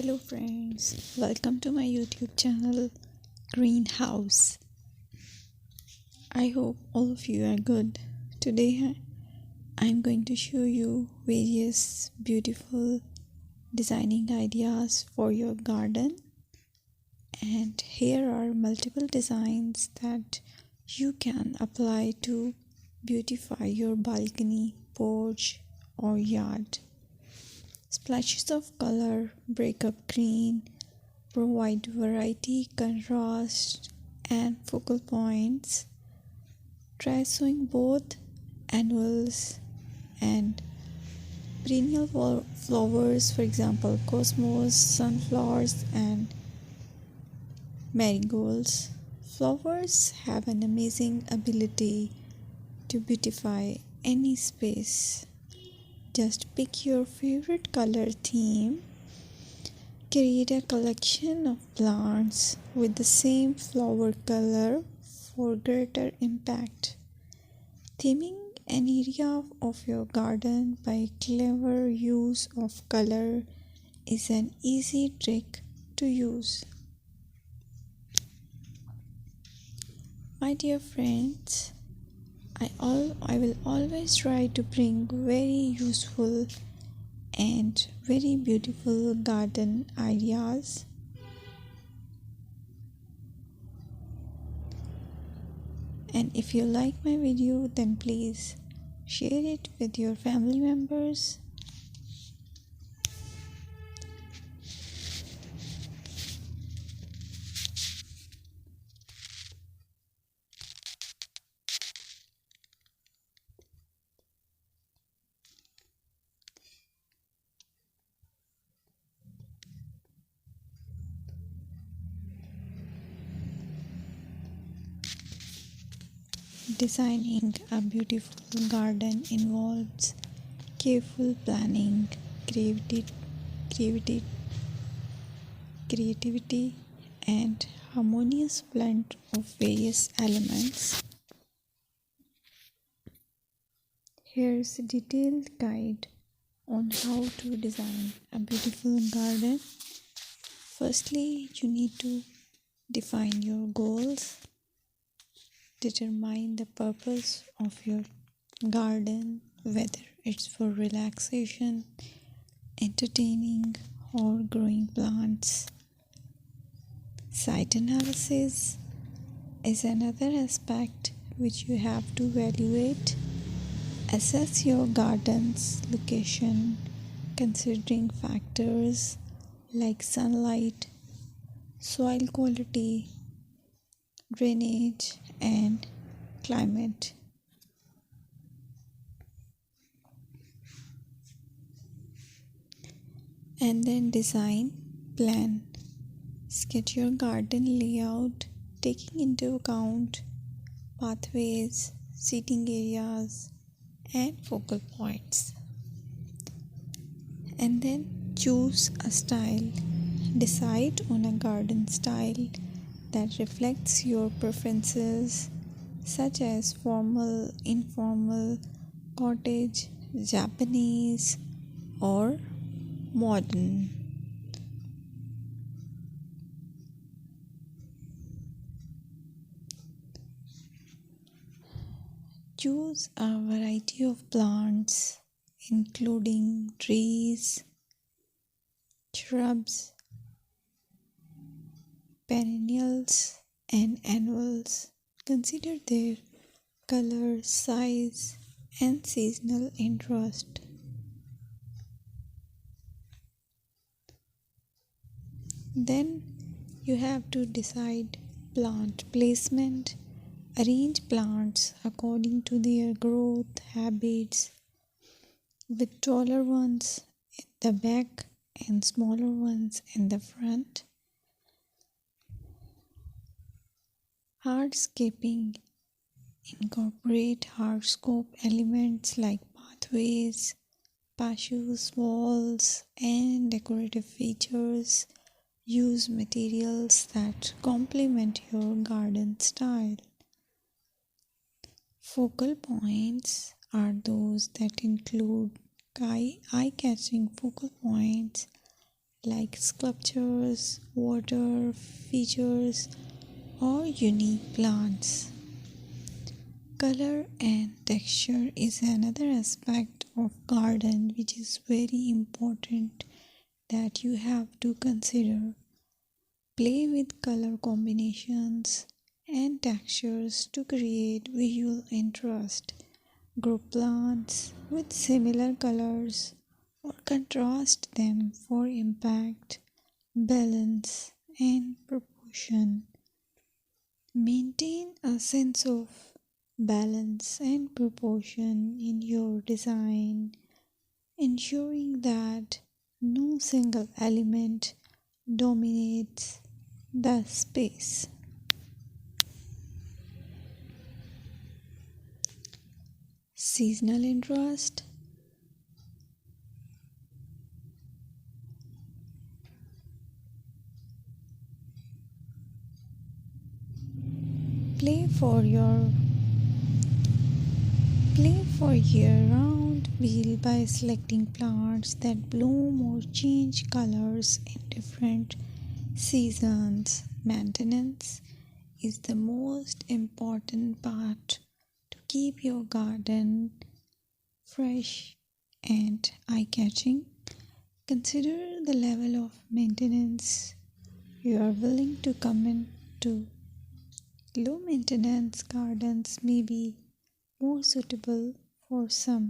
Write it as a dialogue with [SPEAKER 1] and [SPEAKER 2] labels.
[SPEAKER 1] Hello friends, welcome to my YouTube channel Greenhouse. I hope all of you are good. Today I'm going to show you various beautiful designing ideas for your garden, and here are multiple designs that you can apply to beautify your balcony, porch or yard. Splashes of color break up green, provide variety, contrast, and focal points. Try sowing both annuals and perennial flowers, for example, cosmos, sunflowers, and marigolds. Flowers have an amazing ability to beautify any space. Just pick your favorite color theme. Create a collection of plants with the same flower color for greater impact. Theming an area of your garden by clever use of color is an easy trick to use. My dear friends, I will always try to bring very useful and very beautiful garden ideas. And if you like my video, then please share it with your family members. Designing a beautiful garden involves careful planning, creativity, creativity, and harmonious blend of various elements. Here's a detailed guide on how to design a beautiful garden. Firstly, you need to define your goals. Determine the purpose of your garden, whether it's for relaxation, entertaining, or growing plants. Site analysis is another aspect which you have to evaluate. Assess your garden's location, considering factors like sunlight, soil quality, drainage, and climate. And then design plan. Sketch your garden layout, taking into account pathways, seating areas, and focal points. And then choose a style. Decide on a garden style that reflects your preferences, such as formal, informal, cottage, Japanese, or modern. Choose a variety of plants, including trees, shrubs, perennials, and annuals. Consider their color, size, and seasonal interest. Then you have to decide plant placement. Arrange plants according to their growth habits, with taller ones in the back and smaller ones in the front. Hardscaping incorporate hardscape elements like pathways, patios, walls, and decorative features. Use materials that complement your garden style. Focal points are those that include eye-catching focal points like sculptures, water features, or unique plants. Color and texture is another aspect of garden which is very important that you have to consider. Play with color combinations and textures to create visual interest. Group plants with similar colors or contrast them for impact, balance, and proportion. Maintain a sense of balance and proportion in your design, ensuring that no single element dominates the space. Seasonal interest. Play for your Play for year-round wheel by selecting plants that bloom or change colors in different seasons. Maintenance is the most important part to keep your garden fresh and eye-catching. Consider the level of maintenance you are willing to commit to. Low maintenance gardens may be more suitable for some.